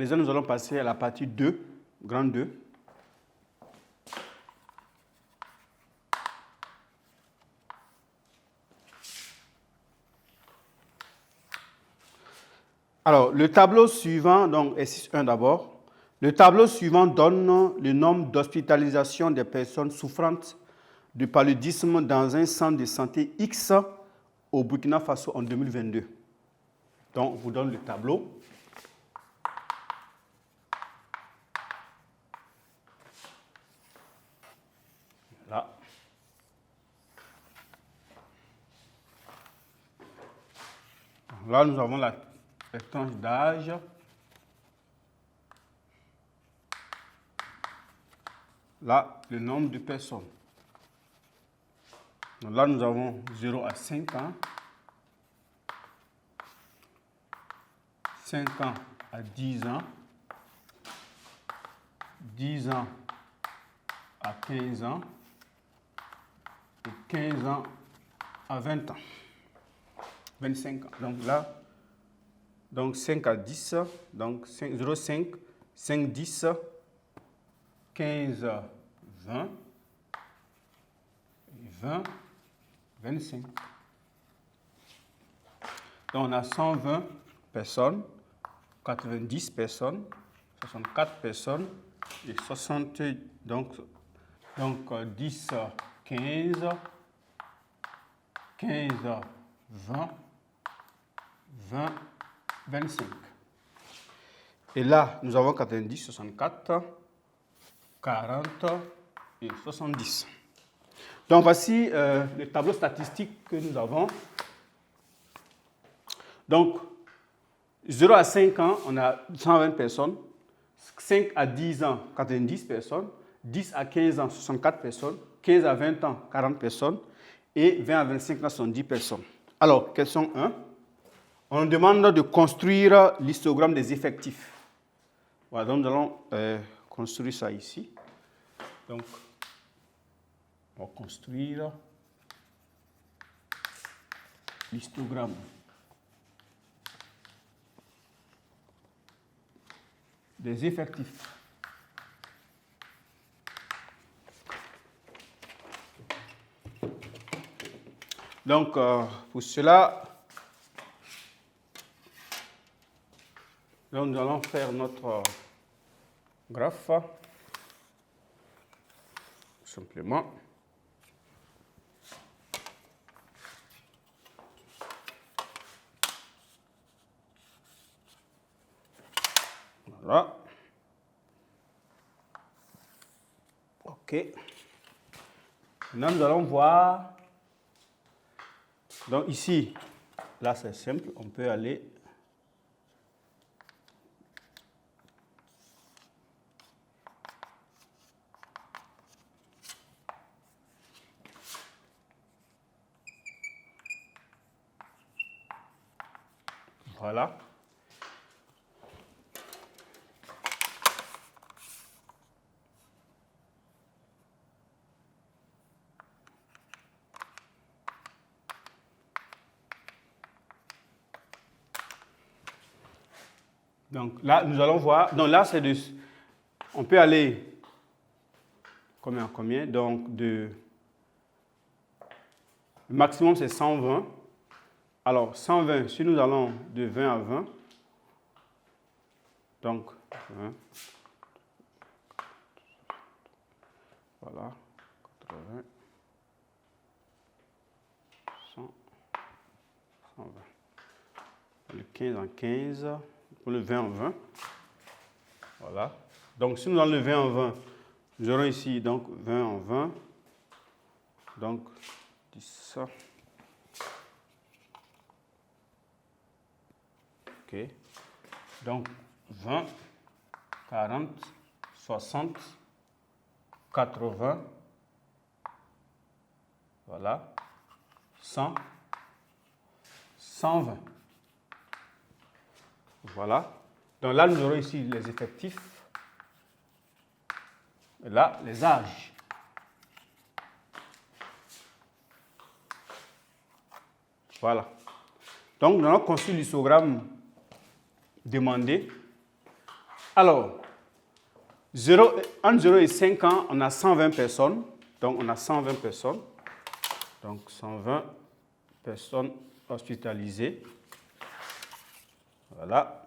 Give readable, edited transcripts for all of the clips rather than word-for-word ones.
présent, nous allons passer à la partie 2, grand 2. Alors, le tableau suivant, donc exercice 1 d'abord. Le tableau suivant donne le nombre d'hospitalisations des personnes souffrantes de paludisme dans un centre de santé X au Burkina Faso en 2022. Donc, on vous donne le tableau. Là. Là, nous avons la tranche d'âge. Là, le nombre de personnes. Donc là, nous avons 0 à 5 ans. 5 ans à 10 ans. 10 ans à 15 ans. Et 15 ans à 20 ans. 25 ans. Donc là, donc 5 à 10, donc 0, 5, 5, 10, 15, 20, 20, 25. Donc on a 120 personnes, 90 personnes, 64 personnes et 60, donc 10, 15, 15, 20, 20, 25. Et là, nous avons 90, 64, 40 et 70. Donc, voici le tableau statistique que nous avons. Donc, 0 à 5 ans, on a 120 personnes. 5 à 10 ans, 90 personnes. 10 à 15 ans, 64 personnes. 15 à 20 ans, 40 personnes. Et 20 à 25 ans, 70 personnes. Alors, question 1. On nous demande de construire l'histogramme des effectifs. Voilà, donc nous allons construire ça ici. Donc, on va construire l'histogramme des effectifs. Donc, pour cela, nous allons faire notre graphe, simplement. Voilà. OK. Maintenant, nous allons voir. Donc ici, là c'est simple, on peut aller voilà. Donc là, nous allons voir. Donc là, c'est de. On peut aller combien à combien? Donc le maximum c'est 120. Alors 120, si nous allons de 20 à 20, donc 20, voilà, 80, 100, 120. Le 15 en 15, pour le 20 en 20. Voilà. Donc si nous allons le 20 en 20, nous aurons ici donc 20 en 20. Donc 10. OK. Donc 20, 40, 60, 80. Voilà. 100, 120. Voilà. Donc là, nous aurons ici les effectifs. Et là, les âges. Voilà. Donc, nous allons construire l'histogramme demandé. Alors, entre 0 et 5 ans, on a 120 personnes. Donc, on a 120 personnes. Donc, 120 personnes hospitalisées. Voilà.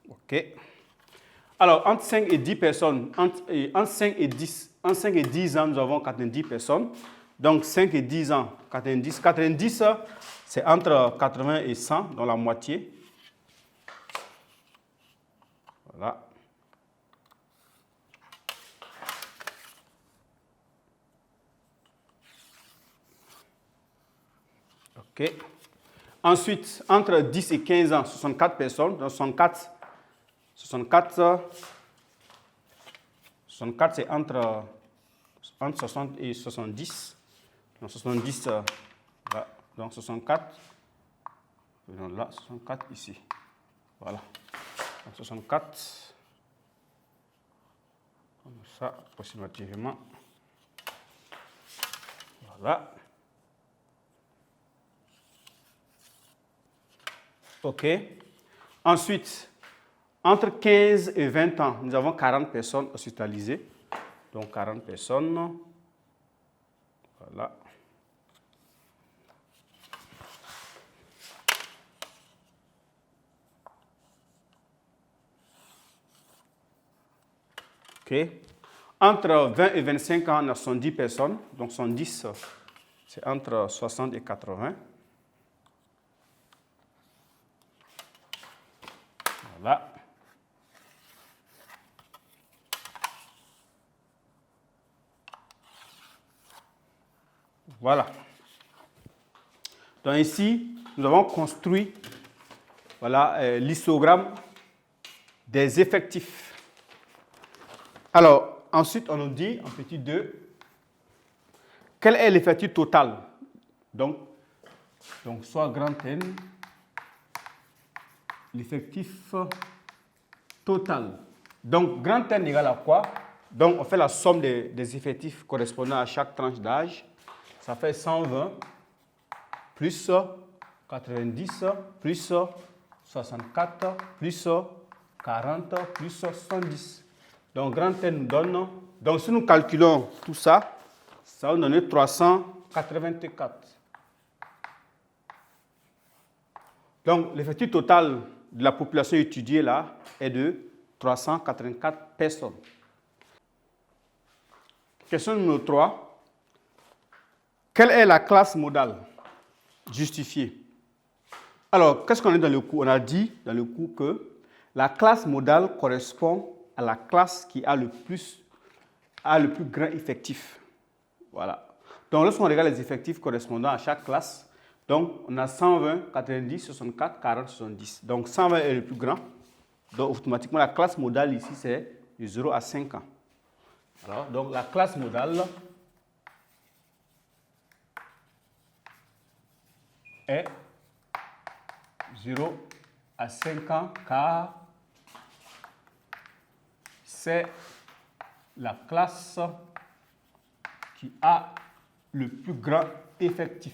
OK. Alors, entre 5 et 10 personnes, entre 5 et 10 ans, nous avons 90 personnes. Donc, 5 et 10 ans, 90. 90, c'est entre 80 et 100, dans la moitié. Voilà. OK. Ensuite, entre 10 et 15 ans, 64 personnes. Donc, 64 c'est entre 60 et 70. Donc, 70, là. Donc, 64. Donc, là, 64 ici. Voilà. Donc, 64. Comme ça, approximativement. Voilà. OK. Ensuite, entre 15 et 20 ans, nous avons 40 personnes hospitalisées. Donc, 40 personnes. Voilà. OK. Entre 20 et 25 ans, on a 110 personnes. Donc, 110, c'est entre 60 et 80. Voilà. Voilà. Donc ici, nous avons construit voilà, l'histogramme des effectifs. Alors, ensuite, on nous dit, en petit 2, quel est l'effectif total? Donc, soit grand N, l'effectif total. Donc, grand N égale à quoi? Donc, on fait la somme des effectifs correspondant à chaque tranche d'âge. Ça fait 120 plus 90 plus 64 plus 40 plus 70. Donc, grand N nous donne... Donc, si nous calculons tout ça, ça va nous donner 384. Donc, l'effectif total de la population étudiée là est de 384 personnes. Question numéro 3. Quelle est la classe modale justifiée? Alors, qu'est-ce qu'on a dans le cours? On a dit dans le cours que la classe modale correspond à la classe qui a le plus grand effectif. Voilà. Donc, lorsqu'on regarde les effectifs correspondant à chaque classe, donc on a 120, 90, 64, 40, 70. Donc, 120 est le plus grand. Donc, automatiquement, la classe modale ici, c'est de 0 à 5 ans. Alors, donc, la classe modale est 0 à 5 ans car c'est la classe qui a le plus grand effectif.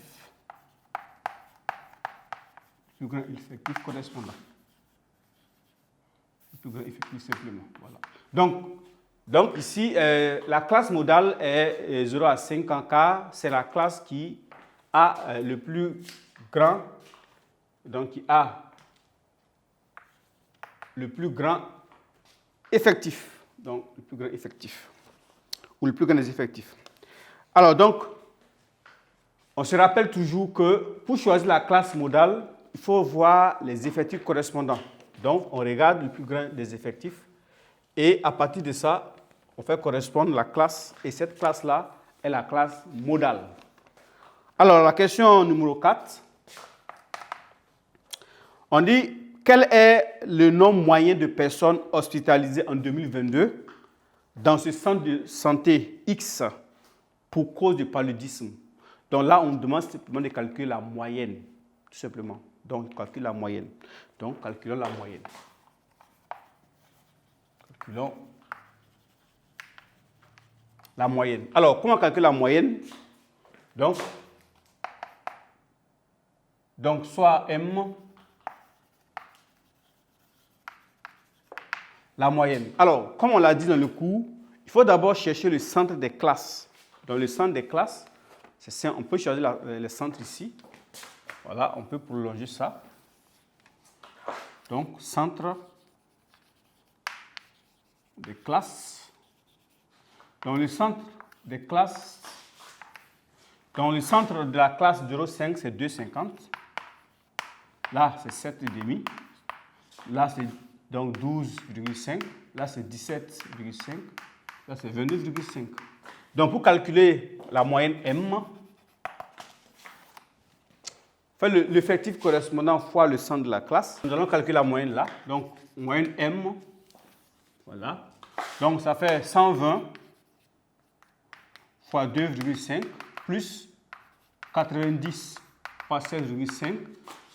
Le plus grand effectif correspondant. Le plus grand effectif simplement. Voilà. Donc ici, la classe modale est 0 à 5 ans car c'est la classe qui a le plus grand, donc qui a le plus grand effectif. Donc, le plus grand effectif. Ou le plus grand des effectifs. Alors, donc, on se rappelle toujours que pour choisir la classe modale, il faut voir les effectifs correspondants. Donc, on regarde le plus grand des effectifs et à partir de ça, on fait correspondre la classe et cette classe-là est la classe modale. Alors, la question numéro 4, on dit quel est le nombre moyen de personnes hospitalisées en 2022 dans ce centre de santé X pour cause de paludisme. Donc là, on demande simplement de calculer la moyenne, tout simplement. Donc, calcule la moyenne. Donc, calculons la moyenne. Calculons la moyenne. Alors, comment calculer la moyenne? Donc, Donc, soit M, la moyenne. Alors, comme on l'a dit dans le cours, il faut d'abord chercher le centre des classes. Dans le centre des classes, on peut choisir le centre ici. Voilà, on peut prolonger ça. Donc, centre des classes. Dans le centre des classes, dans le centre de la classe 0,5, c'est 2,50. Là, c'est 7,5. Là, c'est donc 12,5. Là, c'est 17,5. Là, c'est 29,5. Donc, pour calculer la moyenne M, l'effectif correspondant fois le centre de la classe, nous allons calculer la moyenne là. Donc, moyenne M, voilà. Donc, ça fait 120 fois 2,5 plus 90 fois 16,5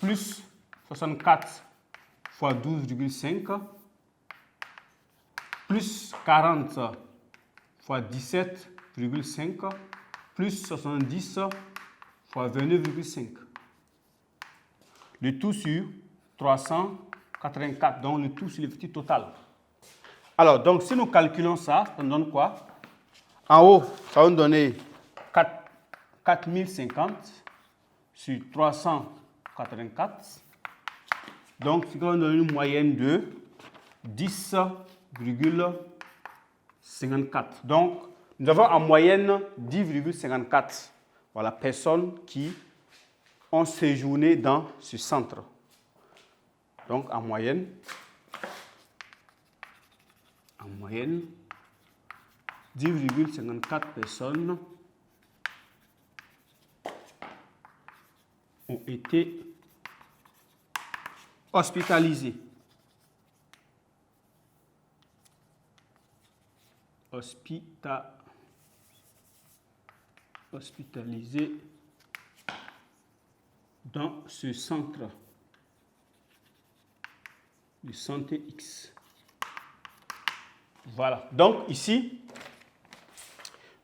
plus 64 fois 12,5 plus 40 fois 17,5 plus 70 fois 29,5. Le tout sur 384, donc le tout sur l'effectif total. Alors, donc si nous calculons ça, ça nous donne quoi? En haut, ça va nous donner 4050 sur 384. Donc, c'est qu'on donne une moyenne de 10,54. Donc, nous avons en moyenne 10,54 voilà, personnes qui ont séjourné dans ce centre. Donc, en moyenne, 10,54 personnes ont été hospitalisées. Hospitalisées dans ce centre de santé X. Voilà. Donc ici,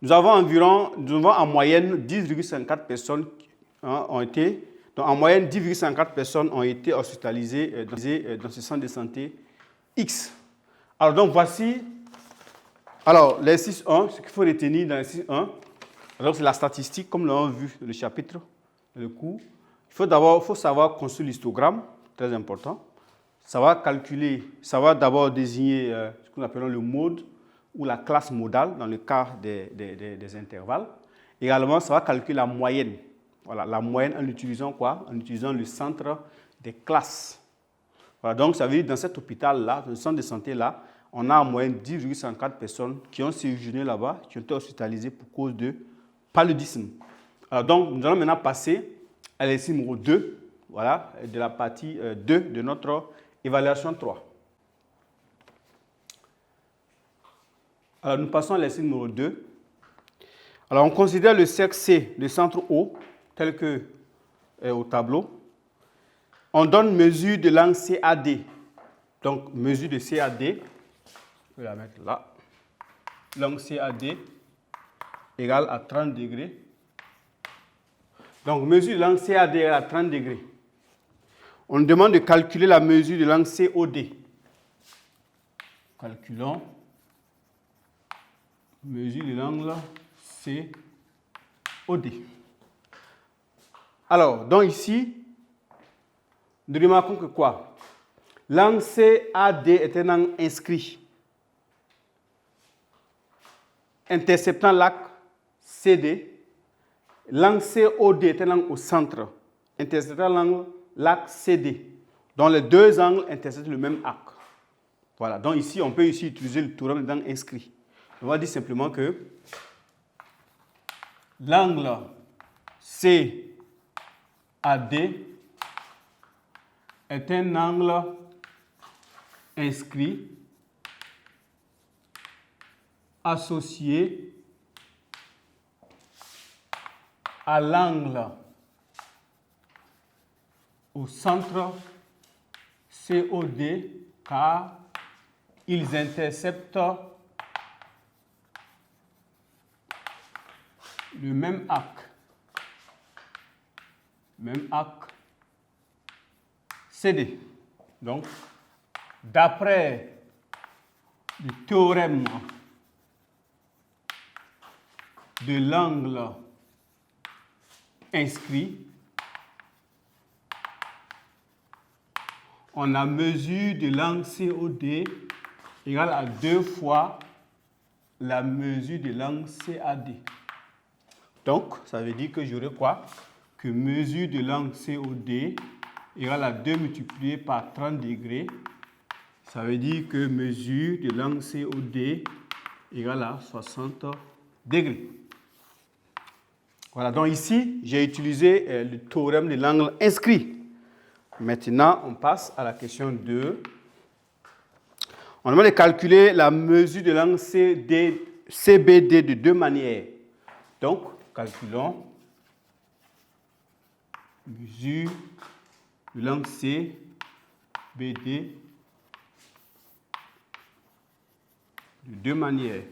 nous avons en moyenne 10,54 personnes ont été. Donc en moyenne, 10,54 personnes ont été hospitalisées dans ce centre de santé X. Alors donc voici. Alors l'exercice 1, ce qu'il faut retenir dans l'exercice 1, donc c'est la statistique, comme nous l'avons vu dans le chapitre, dans le cours. Il faut savoir construire l'histogramme, très important. Ça va calculer, ça va d'abord désigner ce que nous appelons le mode ou la classe modale dans le cas des intervalles. Également, ça va calculer la moyenne. Voilà, la moyenne en utilisant quoi? En utilisant le centre des classes. Voilà, donc ça veut dire que dans cet hôpital-là, dans le centre de santé-là, on a en moyenne 10,54 personnes qui ont séjourné là-bas, qui ont été hospitalisées pour cause de paludisme. Alors donc, nous allons maintenant passer à l'exercice numéro 2, voilà, de la partie 2 de notre évaluation 3. Alors, nous passons à l'exercice numéro 2. Alors, on considère le cercle C, le centre O, tel que au tableau. On donne mesure de l'angle CAD. Donc, mesure de CAD, je vais la mettre là. L'angle CAD égale à 30 degrés. Donc, mesure de l'angle CAD égale à 30 degrés. On nous demande de calculer la mesure de l'angle COD. Calculons mesure de l'angle COD. Alors, donc ici, nous remarquons que quoi? L'angle CAD est un angle inscrit, interceptant l'axe CD. L'angle COD est un angle au centre, interceptant l'axe CD. Donc les deux angles interceptent le même axe. Voilà, donc ici, on peut ici utiliser le théorème d'angle inscrit. On va dire simplement que l'angle CAD est un angle inscrit associé à l'angle au centre COD car ils interceptent le même axe. CD. Donc, d'après le théorème de l'angle inscrit, on a mesure de l'angle COD égale à 2 fois la mesure de l'angle CAD. Donc, ça veut dire que j'aurai quoi? Que mesure de l'angle COD égale à 2 multiplié par 30 degrés. Ça veut dire que mesure de l'angle COD égale à 60 degrés. Voilà, donc ici, j'ai utilisé le théorème de l'angle inscrit. Maintenant, on passe à la question 2. On demande de calculer la mesure de l'angle CBD de deux manières. Donc, calculons mesure de l'angle CBD de deux manières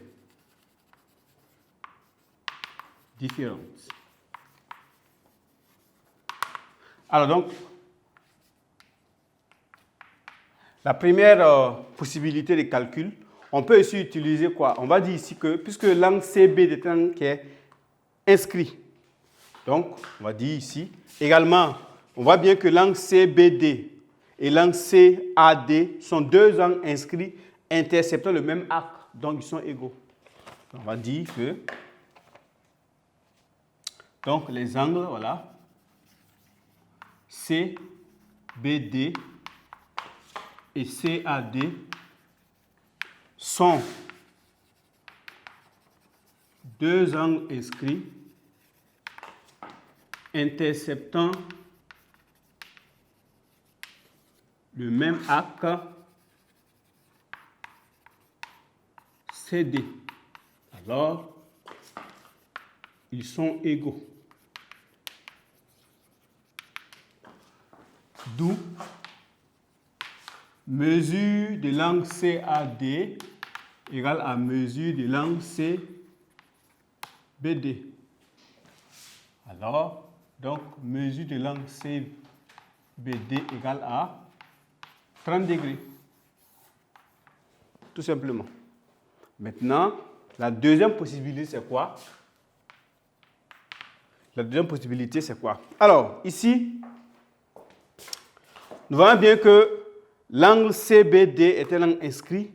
différentes. Alors donc, la première possibilité de calcul, on peut aussi utiliser quoi? On va dire ici que, puisque l'angle CB est un angle qui est inscrit, donc on va dire ici, également, on voit bien que l'angle CBD et l'angle CAD sont deux angles inscrits interceptant le même arc, donc ils sont égaux. On va dire que, donc les angles, voilà, CBD et CAD sont deux angles inscrits interceptant le même arc CD. Alors, ils sont égaux. D'où mesure de l'angle CAD égale à mesure de l'angle CBD. Alors, donc, mesure de l'angle CBD égale à 30 degrés. Tout simplement. Maintenant, la deuxième possibilité, c'est quoi? La deuxième possibilité, c'est quoi? Alors, ici, nous voyons bien que l'angle CBD est un angle inscrit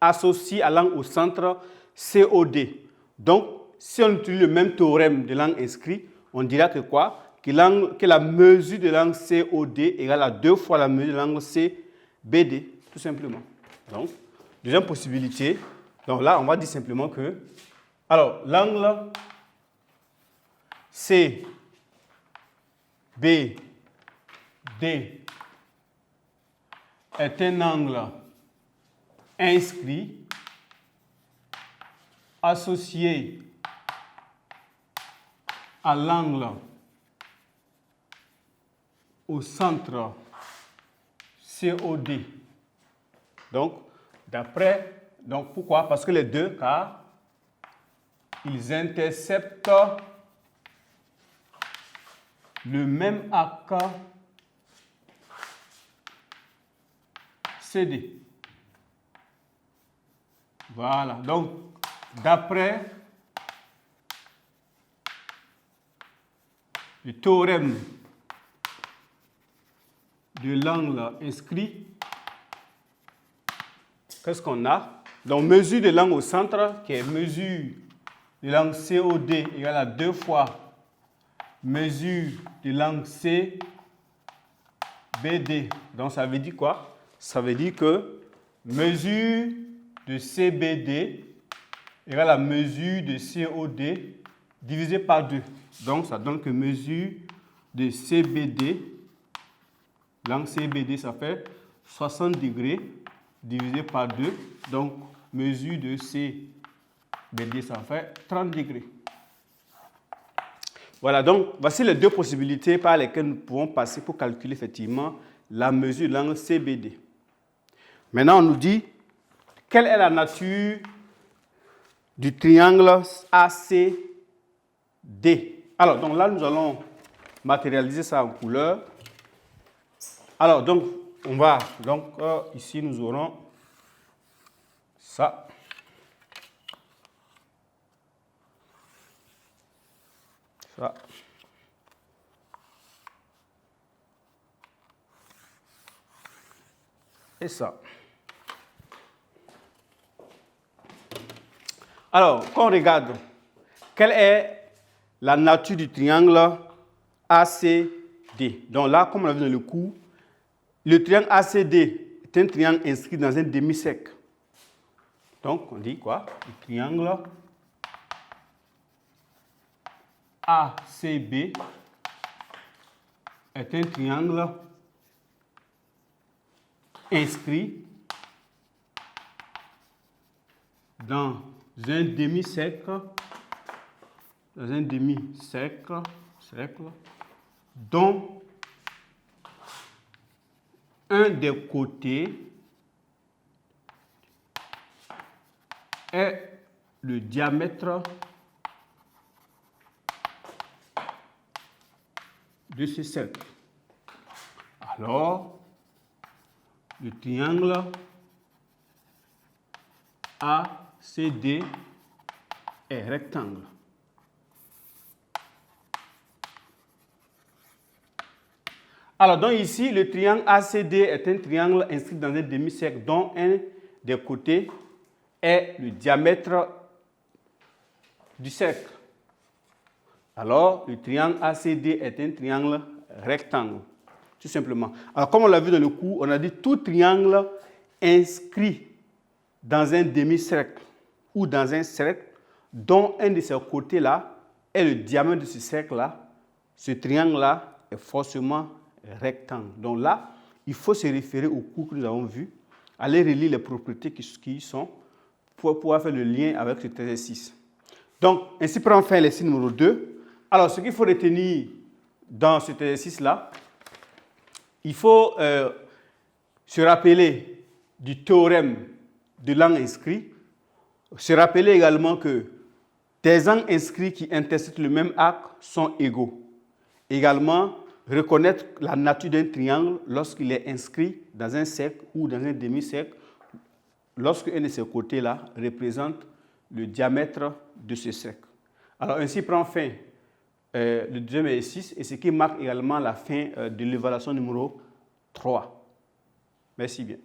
associé à l'angle au centre COD. Donc, si on utilise le même théorème de l'angle inscrit, on dira que quoi? Que la mesure de l'angle COD égale à 2 fois la mesure de l'angle CBD, tout simplement. Donc, deuxième possibilité, donc là, on va dire simplement que, alors, l'angle CBD est un angle inscrit associé à l'angle au centre COD. Donc, pourquoi? Parce que les deux, car ils interceptent le même arc CD. Voilà, donc d'après le théorème de l'angle inscrit, qu'est-ce qu'on a? Donc, mesure de l'angle au centre, qui est mesure de l'angle COD égale à 2 fois mesure de l'angle CBD. Donc, ça veut dire quoi? Ça veut dire que mesure de CBD égale à mesure de COD divisé par 2. Donc, ça donne que mesure de CBD, l'angle CBD, ça fait 60 degrés divisé par 2. Donc, mesure de CBD, ça fait 30 degrés. Voilà, donc, voici les deux possibilités par lesquelles nous pouvons passer pour calculer effectivement la mesure de l'angle CBD. Maintenant, on nous dit, quelle est la nature du triangle ACD? Alors, donc là, nous allons matérialiser ça en couleur. Alors, donc, on va, donc, ici, nous aurons ça. Ça. Et ça. Alors, quand on regarde, quelle est la nature du triangle ACD? Donc là, comme on l'a vu dans le cours, le triangle ACD est un triangle inscrit dans un demi-cercle. Donc, on dit quoi? Le triangle ACB est un triangle inscrit dans un demi-cercle, dont un des côtés est le diamètre de ce cercle. Alors, le triangle ACD est rectangle. Alors, donc ici, le triangle ACD est un triangle inscrit dans un demi-cercle dont un des côtés est le diamètre du cercle. Alors, le triangle ACD est un triangle rectangle, tout simplement. Alors, comme on l'a vu dans le cours, on a dit tout triangle inscrit dans un demi-cercle ou dans un cercle dont un de ces côtés-là est le diamètre de ce cercle-là, ce triangle-là est forcément rectangle. Donc là, il faut se référer au cours que nous avons vu, aller relire les propriétés qui y sont pour pouvoir faire le lien avec cet exercice. Donc, ainsi prend fin l'exercice numéro 2. Alors, ce qu'il faut retenir dans cet exercice-là, il faut se rappeler du théorème de l'angle inscrit, se rappeler également que des angles inscrits qui intersectent le même axe sont égaux. Également, reconnaître la nature d'un triangle lorsqu'il est inscrit dans un cercle ou dans un demi-cercle, lorsque un de ces côtés-là représente le diamètre de ce cercle. Alors, ainsi prend fin le deuxième exercice et ce qui marque également la fin de l'évaluation numéro 3. Merci bien.